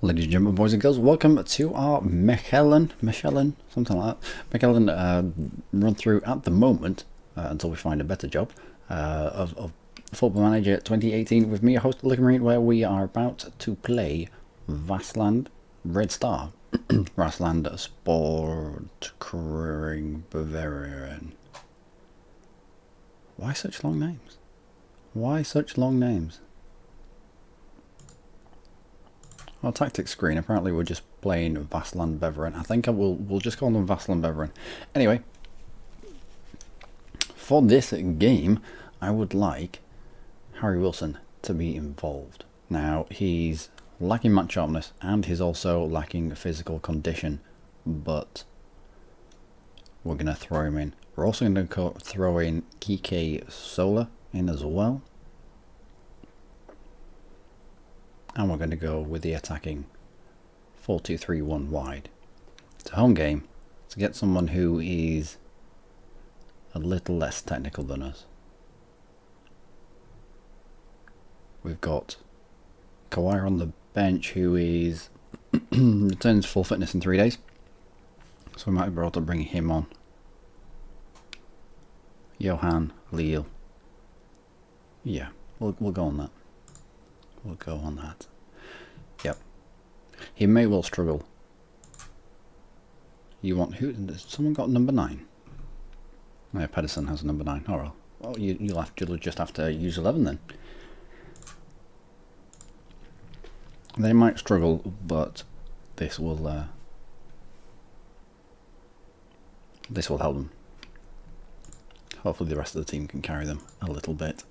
Ladies and gentlemen, boys and girls, welcome to our Mechelen, something like that. Mechelen run through at the moment, until we find a better job, of Football Manager 2018 with me, your host Luckymarine, where we are about to play Vastland Red Star, Vastland Sportkring Bavarian. Why such long names? Why such long names? Our tactics screen, apparently we're just playing Vastland Beveren. I think we'll just call them Vastland Beveren. Anyway, for this game, I would like Harry Wilson to be involved. Now, he's lacking match sharpness and he's also lacking physical condition, but we're going to throw him in. We're also going to throw in Kike Sola in as well. And we're going to go with the attacking 4-2-3-1 wide. It's a home game to get someone who is a little less technical than us. We've got Kawhi on the bench, who is returns full fitness in 3 days, so we might be able to bring him on. Johan Leal. Yeah, we'll go on that. We'll go on that. Yep. He may well struggle. You want who? Someone got number 9. Yeah, Pedersen has number 9. Oh well. Well, you'll just have to use 11 then. They might struggle, but this will help them. Hopefully, the rest of the team can carry them a little bit.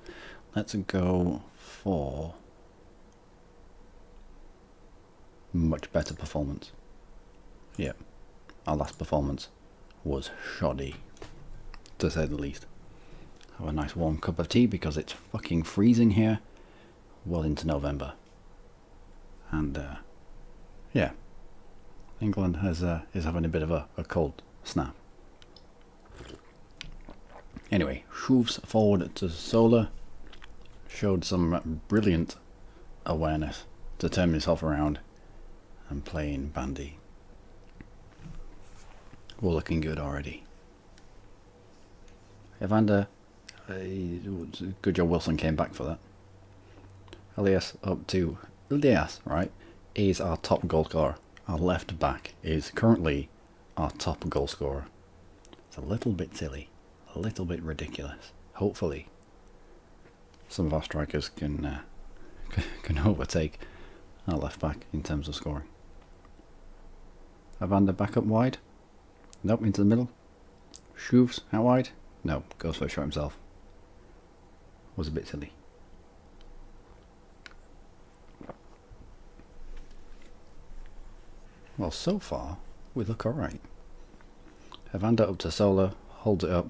Let's go for much better performance. Yep, our last performance was shoddy, to say the least. Have a nice warm cup of tea because it's fucking freezing here, well into November. And yeah, England is having a bit of a cold snap. Anyway, Shoofs forward to Sola, showed some brilliant awareness to turn himself around and playing bandy. We're looking good already. Evander, good job Wilson came back for that. Elias up to Elias, right, is our top goal scorer. Our left back is currently our top goal scorer. It's a little bit silly, a little bit ridiculous. Hopefully some of our strikers can overtake our left back in terms of scoring. Evander back up wide. Nope, into the middle. Shoofs out wide. No, goes for a shot himself. Was a bit silly. Well, so far we look alright. Evander up to Sola, holds it up.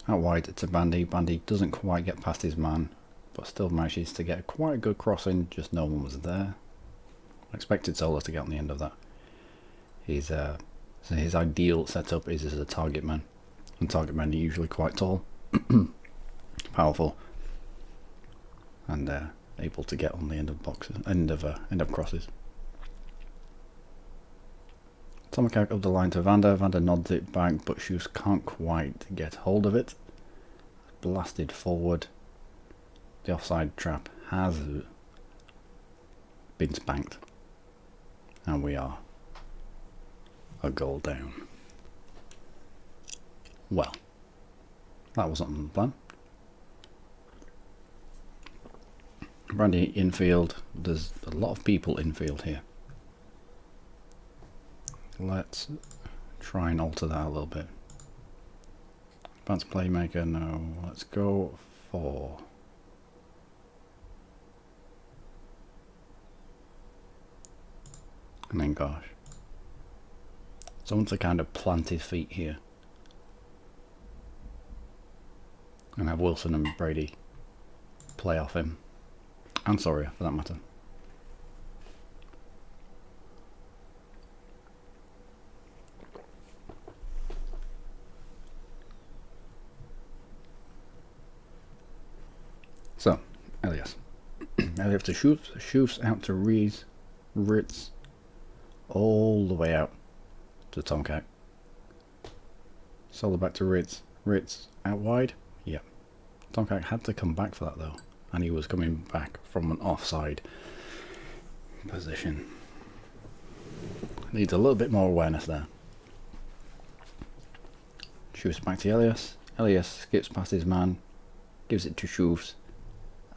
Out wide to Bandy. Bandy doesn't quite get past his man, but still manages to get quite a good crossing, just no one was there. I expected Sola to get on the end of that. So his ideal setup is as a target man, and target men are usually quite tall, powerful, and able to get on the end of boxes, end of crosses. Tomakak up the line to Vander. Vander nods it back, but Shoes can't quite get hold of it. Blasted forward. The offside trap has been spanked, and we are a goal down. Well, that wasn't on the plan. Brandy infield. There's a lot of people infield here. Let's try and alter that a little bit. Advanced playmaker, no. Let's go for and then gosh. Someone to kind of plant his feet here. And have Wilson and Brady play off him. And Soria, for that matter. So, Elias. Elias to Shoofs out to Rees, Ritz, all the way out to Tomcat. Solar back to Ritz. Ritz out wide. Yep. Tomcat had to come back for that though, and he was coming back from an offside position. Needs a little bit more awareness there. Shoots back to Elias. Elias skips past his man, gives it to Shoofs,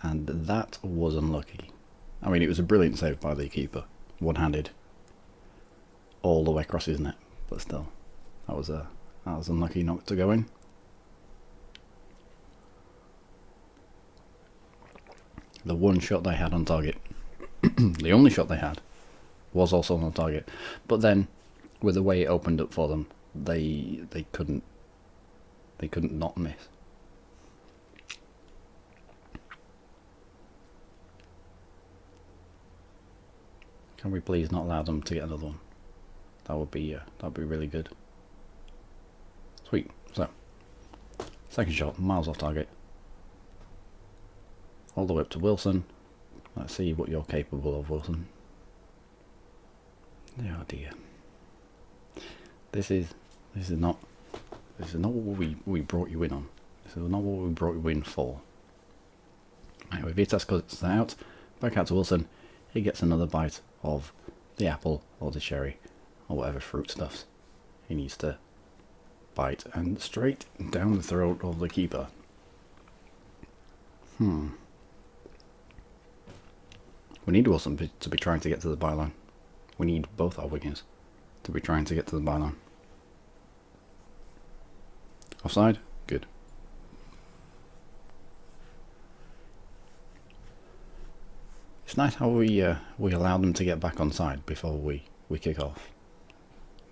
and that was unlucky. I mean, it was a brilliant save by the keeper, one-handed, all the way across his net, but still, that was unlucky not to go in. The one shot they had on target, the only shot they had, was also on target, but then with the way it opened up for them, they couldn't not miss. Can we please not allow them to get another one? That'd be really good. Sweet. So, second shot, miles off target. All the way up to Wilson. Let's see what you're capable of, Wilson. Oh dear. This is not what we brought you in on. This is not what we brought you in for. Anyway, Vitas cuts out, back out to Wilson. He gets another bite of the apple or the cherry or whatever fruit stuffs he needs to bite, and straight down the throat of the keeper. We need Wilson to be trying to get to the byline. We need both our wingers to be trying to get to the byline. Offside? Good. It's nice how we allow them to get back on side before we kick off.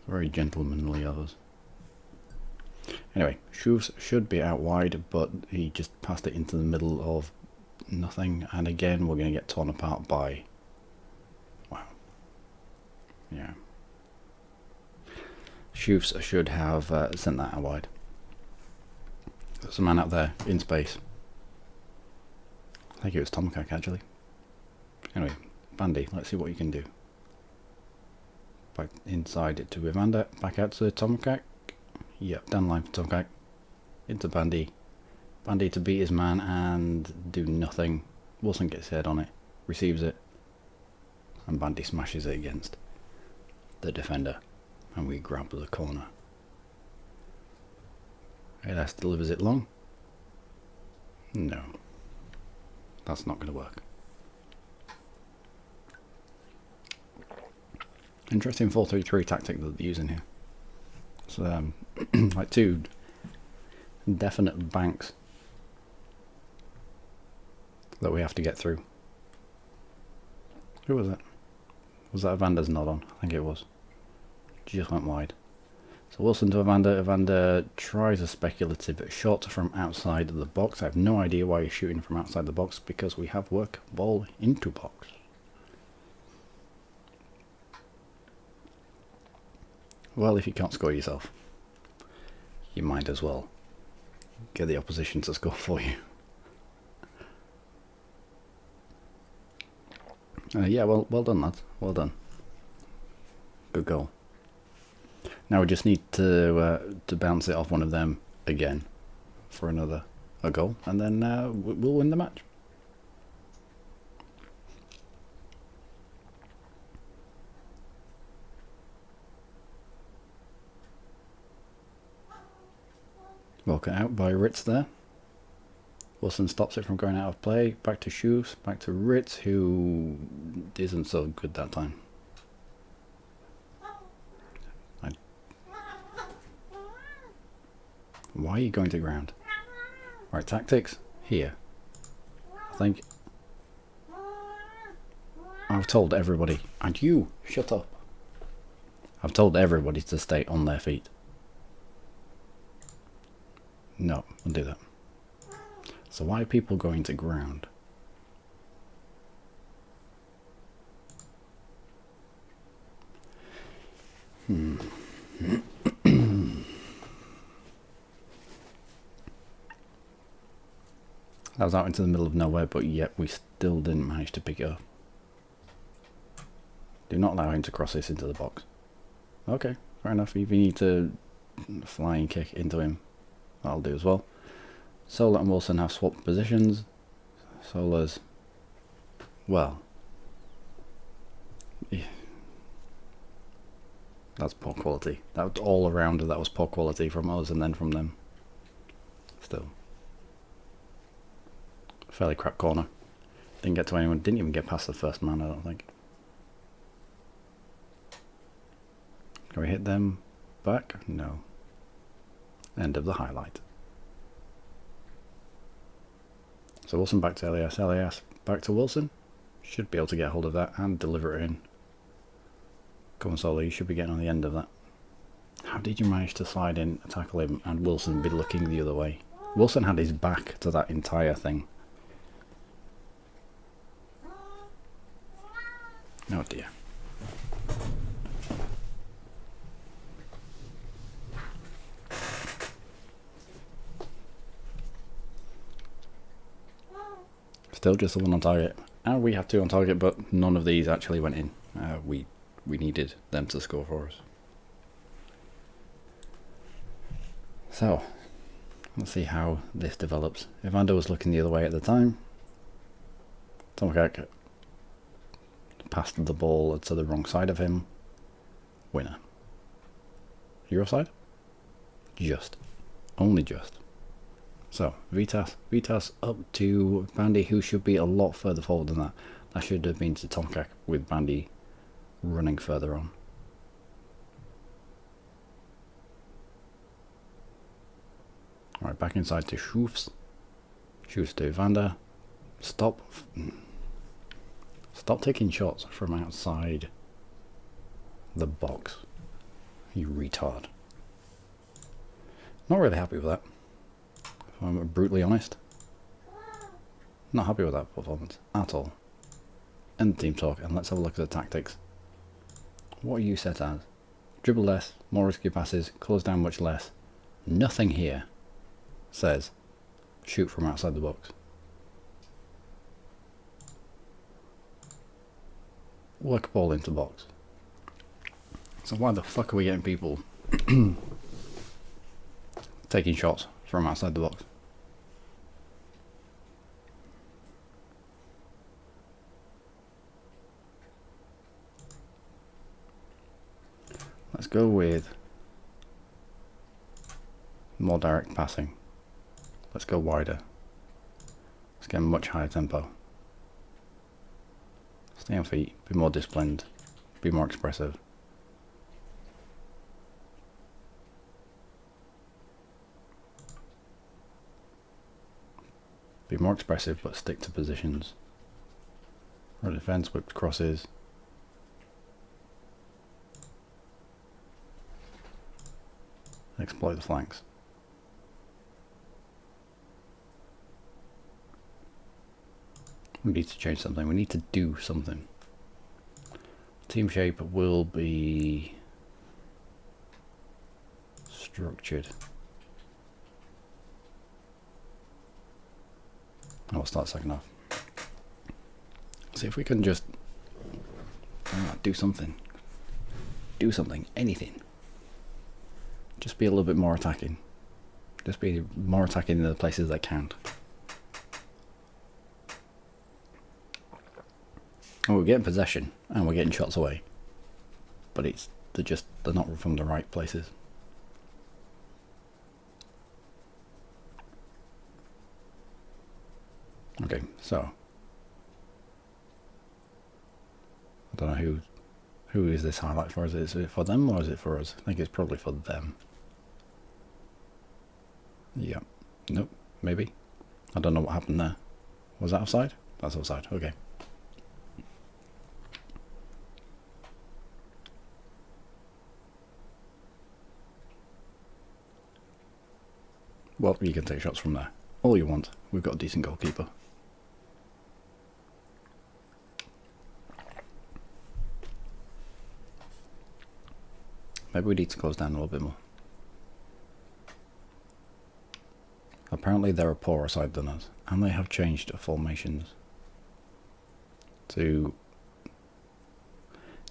Very gentlemanly of us. Anyway, Shoes should be out wide, but he just passed it into the middle of nothing, and again we're going to get torn apart by... Wow. Yeah. Shoes should have sent that out wide. There's a man out there in space. I think it was Tomcat actually. Anyway, Bandy, let's see what you can do. Back inside to Evander, back out to Tomcat. Yep, down the line for Tomcat. Into Bandy. Bandy to beat his man and do nothing. Wilson gets head on it, receives it, and Bandy smashes it against the defender, and we grab the corner. Elias delivers it long. No, that's not going to work. Interesting 4-3-3 tactic that they're using here. So like two definite banks that we have to get through. Who was it? Was that Evander's not on? I think it was. Just went wide. So Wilson to Evander. Evander tries a speculative shot from outside the box. I have no idea why he's shooting from outside the box, because we have work ball into box. Well, if you can't score yourself, you might as well get the opposition to score for you. Yeah, well done, lads. Well done. Good goal. Now we just need to bounce it off one of them again for a goal, and then we'll win the match. Well cut out by Ritz there. Wilson stops it from going out of play. Back to Shoes, back to Ritz, who isn't so good that time. Why are you going to ground? Right, tactics here. I think I've told everybody, and you shut up. I've told everybody to stay on their feet. No, I'll do that. So why are people going to ground? That was out into the middle of nowhere, but yet we still didn't manage to pick it up. Do not allow him to cross this into the box. Okay, fair enough. If you need to flying kick into him, that'll do as well. Solar and Wilson have swapped positions. Solar's, well, yeah. That's poor quality. That was all around, that was poor quality from us and then from them. Still. Fairly crap corner. Didn't get to anyone, didn't even get past the first man, I don't think. Can we hit them back? No. End of the highlight. So Wilson back to Elias, Elias back to Wilson. Should be able to get hold of that and deliver it in. Come on, Solar, you should be getting on the end of that. How did you manage to slide in, tackle him, and Wilson be looking the other way? Wilson had his back to that entire thing. Oh dear. Still just the one on target. And we have two on target, but none of these actually went in. We needed them to score for us. So, let's see how this develops. Evander was looking the other way at the time. Tomkak passed the ball to the wrong side of him. Winner. Your side? Just. Only just. So, Vitas up to Bandy, who should be a lot further forward than that. That should have been to Tomkak with Bandy running further on. Alright, back inside to Schoofs. Schoofs to Evander. Stop taking shots from outside the box. You retard. Not really happy with that. If I'm brutally honest. Not happy with that performance at all. End team talk and let's have a look at the tactics. What are you set as? Dribble less, more risky passes, close down much less. Nothing here says shoot from outside the box. Work ball into box. So why the fuck are we getting people taking shots from outside the box? Let's go with more direct passing. Let's go wider. Let's get a much higher tempo. Stay on feet, be more disciplined, be more expressive. Be more expressive but stick to positions. Run defense, whipped crosses. Exploit the flanks. We need to change something. We need to do something. Team shape will be structured. I'll start second half. See if we can just do something. Do something. Anything. Just be a little bit more attacking. Just be more attacking in the places that count. Oh, we're getting possession and we're getting shots away, but they're not from the right places. Okay, so I don't know who is this highlight for? Is it for them or is it for us? I think it's probably for them. Yeah. Nope. Maybe. I don't know what happened there. Was that offside? That's offside. Okay. Well, you can take shots from there. All you want. We've got a decent goalkeeper. Maybe we need to close down a little bit more. Apparently they're a poorer side than us, and they have changed formations to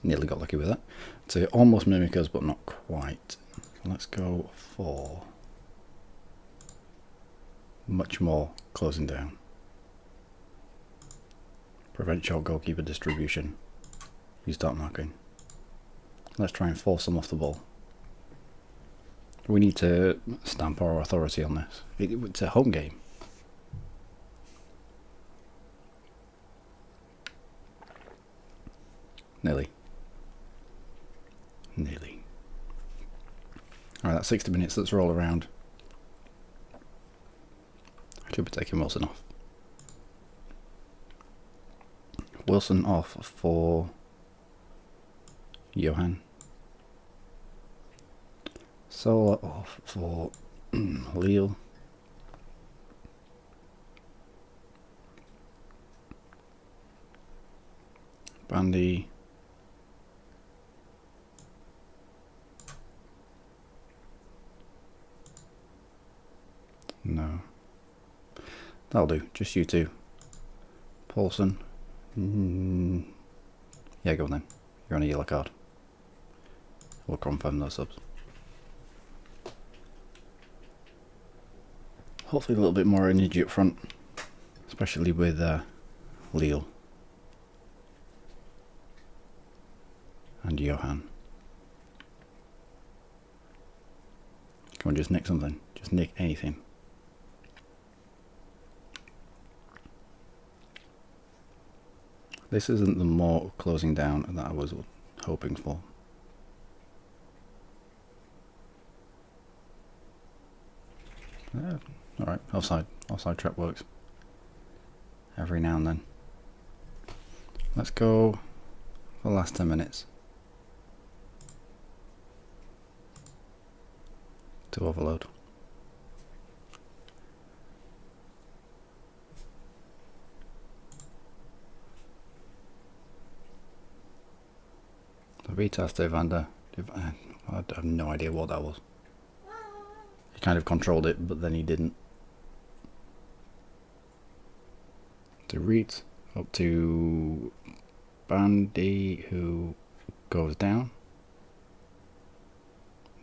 Nearly got lucky with that. So almost mimic us, but not quite. Let's go for much more closing down. Prevent short goalkeeper distribution. You start marking. Let's try and force them off the ball. We need to stamp our authority on this. It's a home game. Nearly. Nearly. Alright, that's 60 minutes. Let's roll around. I should be taking Wilson off. Wilson off for Johan. Sola off for Lille. Bandy. No. That'll do. Just you two. Paulson. Yeah, go on then. You're on a yellow card. We'll confirm those subs. Hopefully a little bit more energy up front. Especially with Lille. And Johan. Come on, just nick something. Just nick anything. This isn't the more closing down that I was hoping for. Alright, offside trap works. Every now and then. Let's go for the last 10 minutes. To overload. The retest Evander. I have no idea what that was. He kind of controlled it, but then he didn't. To Reed, up to Bandy, who goes down.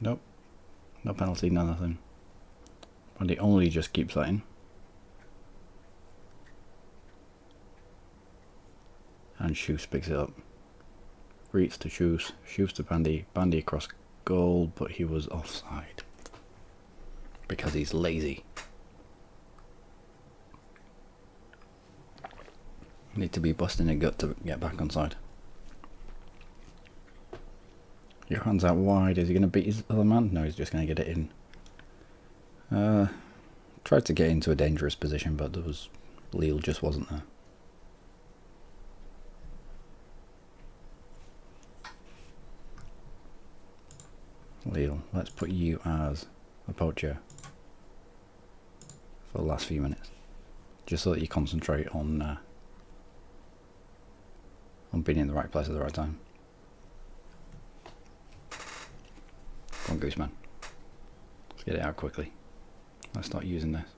Nope. No penalty, no nothing. Bandy only just keeps that in. And Shoes picks it up. Reeds to Shoes, Shoes to Bandy, Bandy across goal, but he was offside. Because he's lazy. Need to be busting a gut to get back on side. Your hand's out wide. Is he going to beat his other man? No, he's just going to get it in. Tried to get into a dangerous position, but there was Lille just wasn't there. Lille, let's put you as a poacher for the last few minutes, just so that you concentrate on being in the right place at the right time. Come on, Gooseman. Let's get it out quickly. Let's start using this.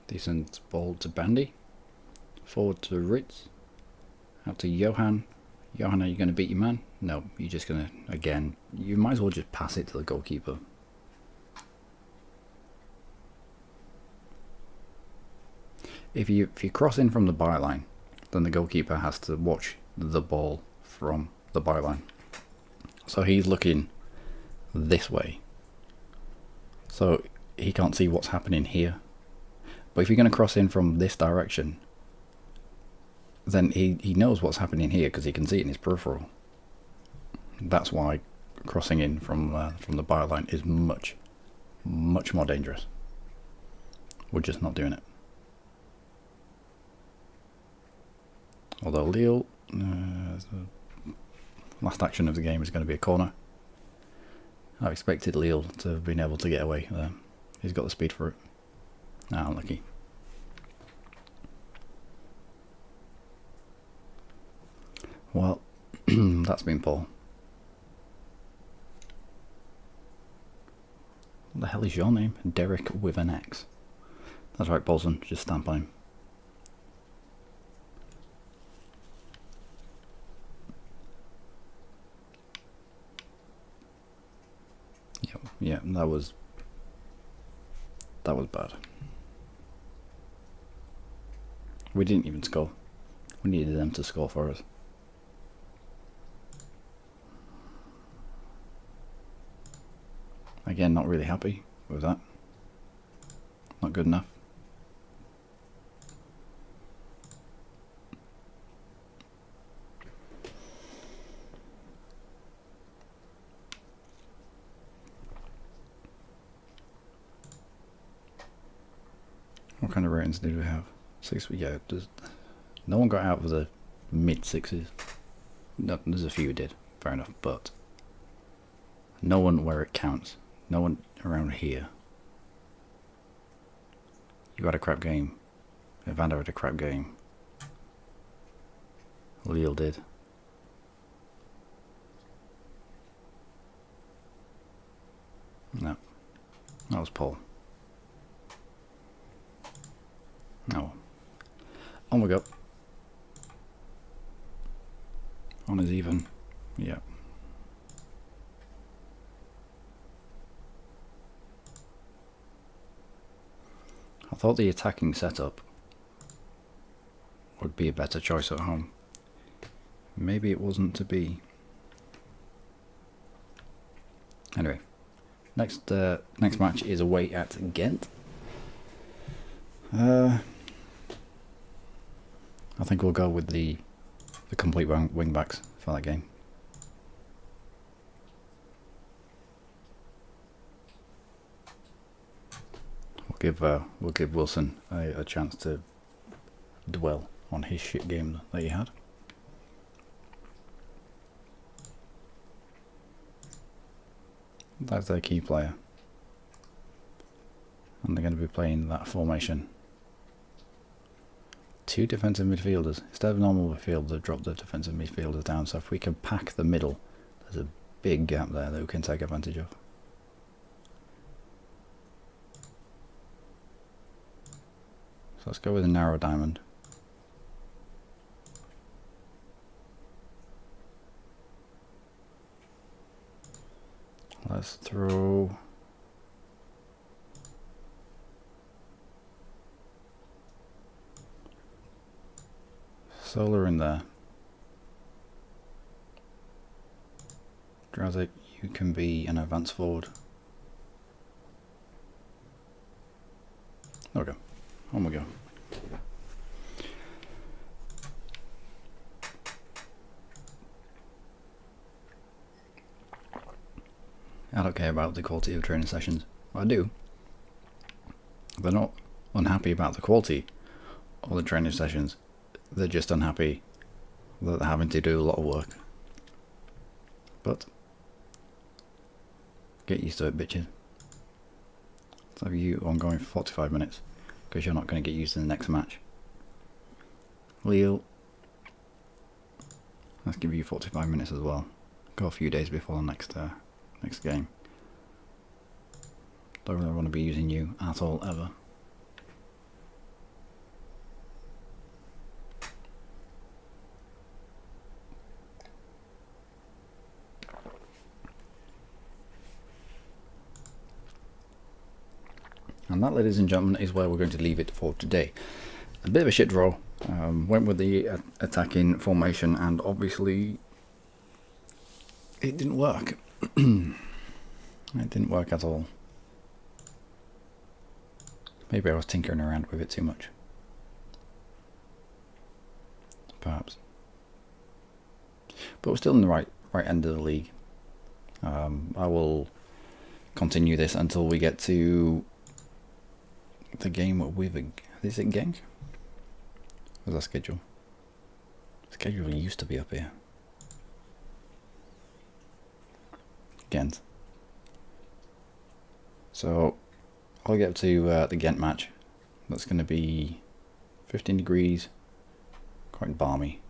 Decent ball to Bandy. Forward to Ritz. Out to Johan. Johan, are you going to beat your man? No, you're just going to, again, you might as well just pass it to the goalkeeper. If you cross in from the byline, then the goalkeeper has to watch the ball from the byline. So he's looking this way. So he can't see what's happening here. But if you're going to cross in from this direction, then he knows what's happening here because he can see it in his peripheral. That's why crossing in from the byline is much more dangerous. We're just not doing it. Although Lille, the last action of the game is going to be a corner. I expected Lille to have been able to get away there. He's got the speed for it. Ah, unlucky. Well, that's been poor. What the hell is your name? Derek with an X. That's right, Paulson. Just stamp on him. Yeah, that was bad. We didn't even score. We needed them to score for us. Again, not really happy with that. Not good enough. What kind of ratings did we have? 6. Yeah, no one got out of the mid 6s. No, there's a few who did, fair enough, but no one where it counts. No one around here. You had a crap game. Evander had a crap game. Lille did. No, that was Paul. Oh. On we go. On is even. Yeah. I thought the attacking setup would be a better choice at home. Maybe it wasn't to be. Anyway, next match is away at Ghent. I think we'll go with the complete wing backs for that game. We'll give Wilson a chance to dwell on his shit game that he had. That's their key player, and they're going to be playing that formation. 2 defensive midfielders. Instead of normal midfield, they've dropped the defensive midfielders down, so if we can pack the middle, there's a big gap there that we can take advantage of. So let's go with a narrow diamond. Let's throw Solar in there. Drazik, you can be an advance forward. There we go. On we go. I don't care about the quality of training sessions. Well, I do. They're not unhappy about the quality of the training sessions. They're just unhappy that they're having to do a lot of work. But get used to it, bitches. Let's have you ongoing for 45 minutes, because you're not going to get used to the next match. Lille, let's give you 45 minutes as well. Go a few days before the next game. Don't really want to be using you at all ever. And that, ladies and gentlemen, is where we're going to leave it for today. A bit of a shit draw. Went with the attacking formation, and obviously it didn't work. It didn't work at all. Maybe I was tinkering around with it too much. Perhaps. But we're still in the right end of the league. I will continue this until we get to the game with is it Genk? What's our schedule? Schedule used to be up here. Ghent. So I'll get to the Ghent match. That's going to be 15 degrees, quite balmy.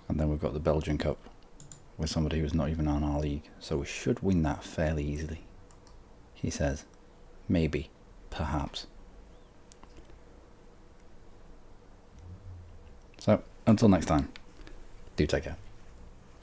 And then we've got the Belgian Cup with somebody who's not even on our league, so we should win that fairly easily, he says. Maybe, perhaps. So, until next time, do take care.